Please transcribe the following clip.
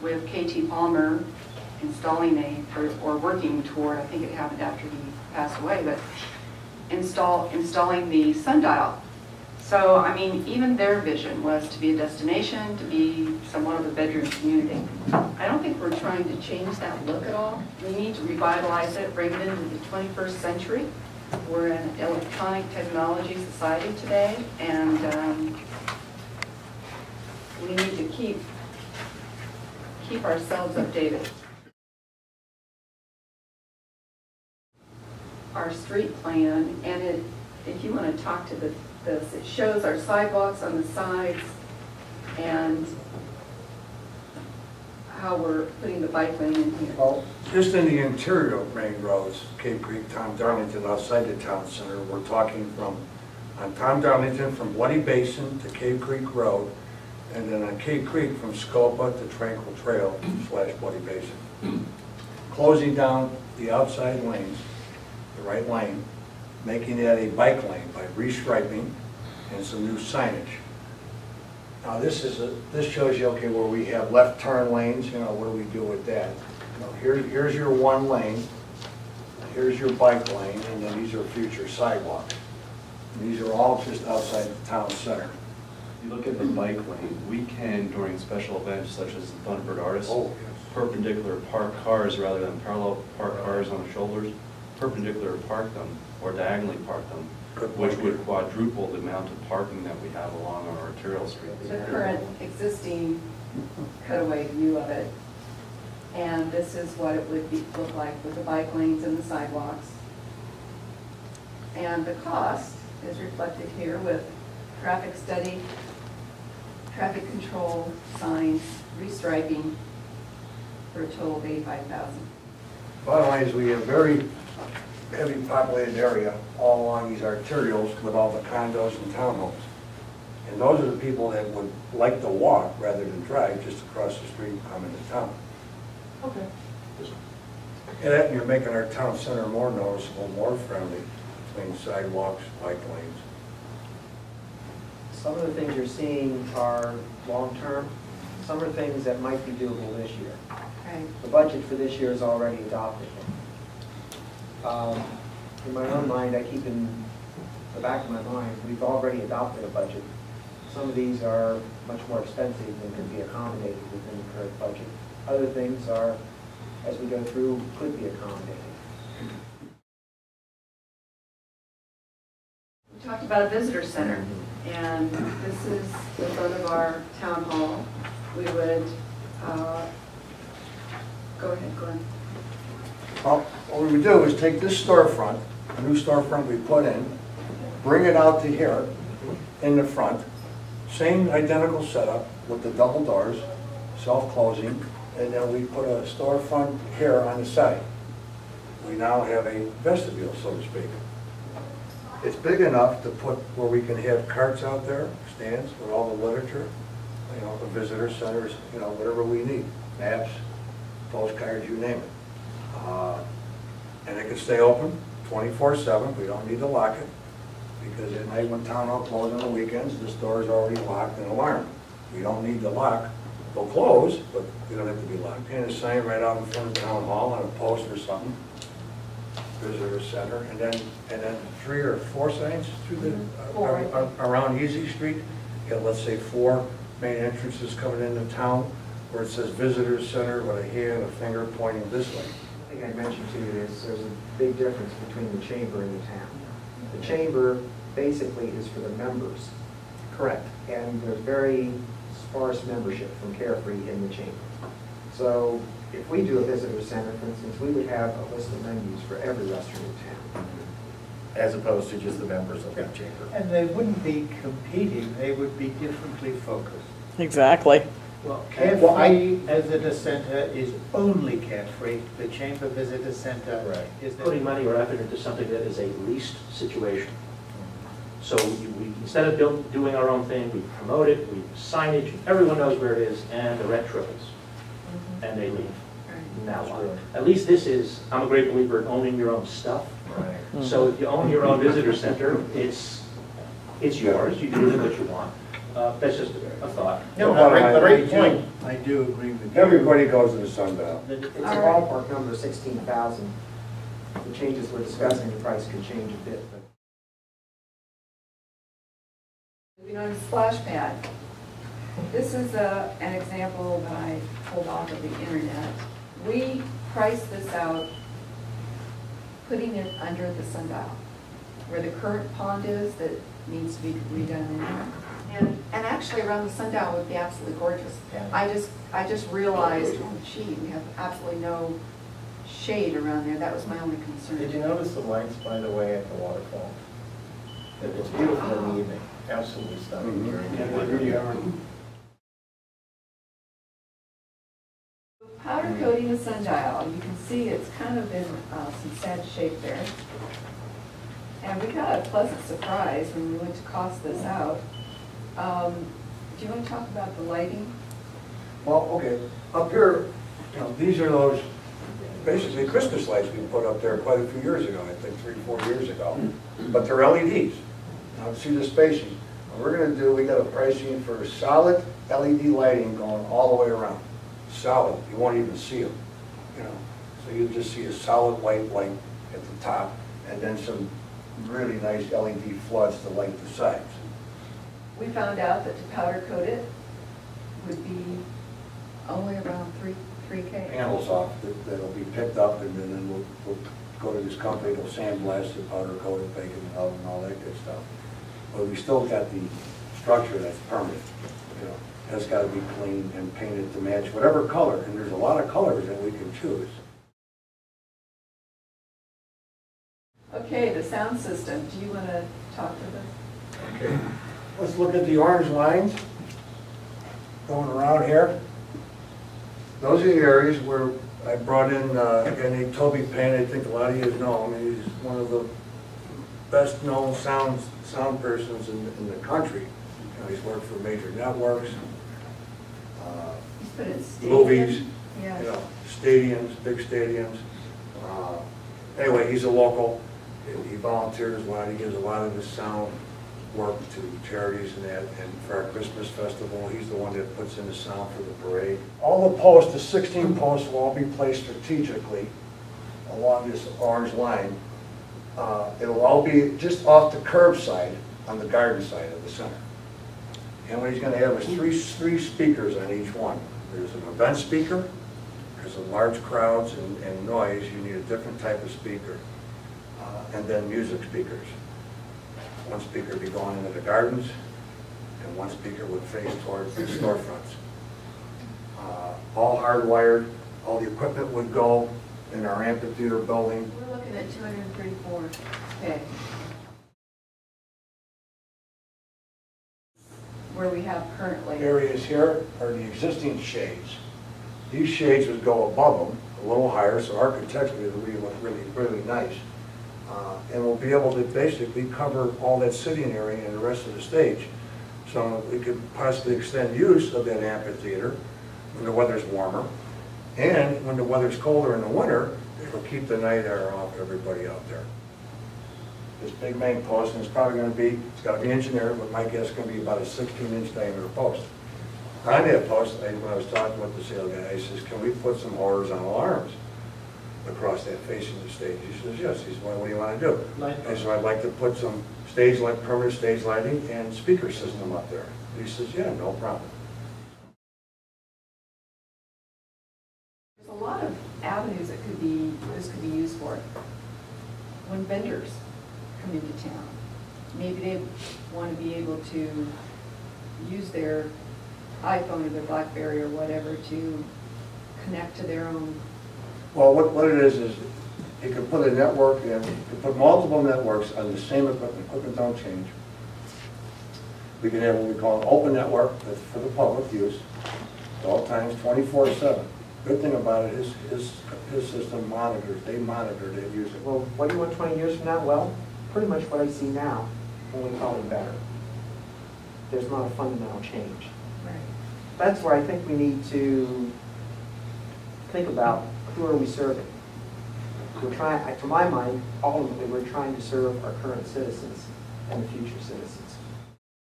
with KT Palmer installing or working toward, I think it happened after he passed away, but installing the sundial. So, I mean, even their vision was to be a destination, to be somewhat of a bedroom community. I don't think we're trying to change that look at all. We need to revitalize it, bring it into the 21st century. We're an electronic technology society today, and we need to keep ourselves updated. Our street plan, and if you want to talk to this, it shows our sidewalks on the sides and how we're putting the bike lane in here. Well, just in the interior of main roads, Cape Creek, Tom Darlington, outside the town center, we're talking on Tom Darlington from Bloody Basin to Cape Creek Road, and then on Cape Creek from Scopa to Tranquil Trail / Bloody Basin. Closing down the outside lanes, the right lane, making that a bike lane by restriping and some new signage. Now this shows you, okay, where we have left turn lanes, you know, what do we do with that? You know, here's your one lane, here's your bike lane, and then these are future sidewalks. And these are all just outside the town center. If you look at the bike lane, we can, during special events such as the Thunderbird Artists, perpendicular park cars rather than parallel park cars on the shoulders, perpendicular park them or diagonally park them, which would quadruple the amount of parking that we have along our arterial streets. The current existing cutaway view of it, and this is what it would look like with the bike lanes and the sidewalks. And the cost is reflected here with traffic study, traffic control, signs, restriping, for a total of $85,000. Bottom line is we have very heavy populated area all along these arterials with all the condos and townhomes. And those are the people that would like to walk rather than drive just across the street and come into town. Okay. And that, you're making our town center more noticeable, more friendly, between sidewalks, bike lanes. Some of the things you're seeing are long-term. Some are things that might be doable this year. Okay. The budget for this year is already adopted. In my own mind, I keep in the back of my mind, we've already adopted a budget. Some of these are much more expensive than can be accommodated within the current budget. Other things are, as we go through, could be accommodated. We talked about a visitor center, and this is the front of our town hall. We would, go ahead, Glenn. Well, what we would do is take this storefront, a new storefront we put in, bring it out to here in the front, same identical setup with the double doors, self-closing, and then we put a storefront here on the side. We now have a vestibule, so to speak. It's big enough to put where we can have carts out there, stands with all the literature, you know, the visitor centers, you know, whatever we need, maps, postcards, you name it. And it can stay open 24/7. We don't need to lock it because at night when town hall closes on the weekends, this door is already locked and alarmed. We don't need the lock. They'll close, but we don't have to be locked. And a sign right out in front of town hall on a post or something. Visitor center, and then 3 or 4 signs through the around Easy Street. You got, let's say, 4 main entrances coming into town where it says Visitors Center with a hand, a finger pointing this way. I think I mentioned to you is there's a big difference between the chamber and the town. The chamber basically is for the members. Correct. And there's very sparse membership from Carefree in the chamber. So if we do a visitor center, for instance, we would have a list of menus for every restaurant in town. As opposed to just the members of that chamber. And they wouldn't be competing, they would be differently focused. Exactly. Well, Carefree Visitor Center is only Carefree. The Chamber Visitor Center is putting money or effort into something that is a leased situation. So we instead of doing our own thing, we promote it, we signage, everyone knows where it is, and the rent triples, and they leave. Now what? At least this is, I'm a great believer in owning your own stuff. So if you own your own visitor center, it's yours, you do with it what you want. That's just a thought. No, Well, great point. I do agree with you. Everybody goes to the sundial. It's a All right. ballpark number, 16,000. The changes we're discussing, the price could change a bit, but. Moving on to splash pad. This is an example that I pulled off of the internet. We priced this out, putting it under the sundial, where the current pond is that needs to be redone in there. And actually around the sundial would be absolutely gorgeous. I just realized, oh gee, we have absolutely no shade around there. That was my only concern. Did you notice the lights, by the way, at the waterfall? It's beautiful in the evening, absolutely stunning. Yeah, they really are. Powder coating the sundial, you can see it's kind of in some sad shape there. And we got a pleasant surprise when we went to cost this out. Do you want to talk about the lighting? Well, okay, up here, you know, these are those, basically Christmas lights we put up there quite a few years ago, I think 3 or 4 years ago. But they're LEDs. Now, see the spacing. What we're gonna do, we got a pricing for solid LED lighting going all the way around. Solid, you won't even see them, you know. So you just see a solid white light at the top, and then some really nice LED floods to light the sides. We found out that to powder coat it would be only around 3K. Panels off, that'll be picked up, and then we'll go to this company, they'll sandblast it, powder coat it, bake it in the oven, and all that good stuff. But we still got the structure that's permanent, you know. That's got to be cleaned and painted to match whatever color, and there's a lot of colors that we can choose. Okay, the sound system, do you want to talk to this? Okay. Let's look at the orange lines going around here. Those are the areas where I brought in a guy named Toby Payne. I think a lot of you know him. He's one of the best-known sound persons in the country. You know, he's worked for major networks, He's put in stadiums. movies, Yeah. you know, stadiums, big stadiums. Anyway, he's a local. He volunteers a lot. He gives a lot of his sound work to charities and that. And for our Christmas festival, he's the one that puts in the sound for the parade. All the posts, the 16 posts, will all be placed strategically along this orange line. It'll all be just off the curb side on the garden side of the center. And what he's going to have is three speakers on each one. There's an event speaker, because of large crowds and noise, you need a different type of speaker. And then music speakers. One speaker would be going into the gardens, and one speaker would face towards the storefronts. All hardwired, all the equipment would go in our amphitheater building. We're looking at 234K. Where we have currently. Areas here are the existing shades. These shades would go above them, a little higher, so architecturally it would look really, really nice. And we'll be able to basically cover all that sitting area and the rest of the stage. So we could possibly extend use of that amphitheater when the weather's warmer. And when the weather's colder in the winter, it'll keep the night air off everybody out there. This big main post, and it's probably going to be, it's got to be engineered, but my guess is going to be about a 16-inch diameter post. On that post, when I was talking with the sales guy, I says, can we put some horizontal arms across that facing the stage? He says, yes. He says, well, what do you want to do? I said, I'd like to put some permanent stage lighting and speaker system up there. He says, yeah, no problem. There's a lot of avenues that this could be used for. When vendors come into town, maybe they want to be able to use their iPhone or their BlackBerry or whatever to connect to their own. Well, what it is you can put a network in, you can put multiple networks on the same equipment. Equipment don't change. We can have what we call an open network that's for the public use at all times, 24/7. Good thing about it is his system monitors, they monitor, they use it. Well, what do you want 20 years from now? Well, pretty much what I see now, only probably better. There's not a fundamental change. Right. That's where I think we need to think about who are we serving. We're trying, to my mind, ultimately we're trying to serve our current citizens and the future citizens.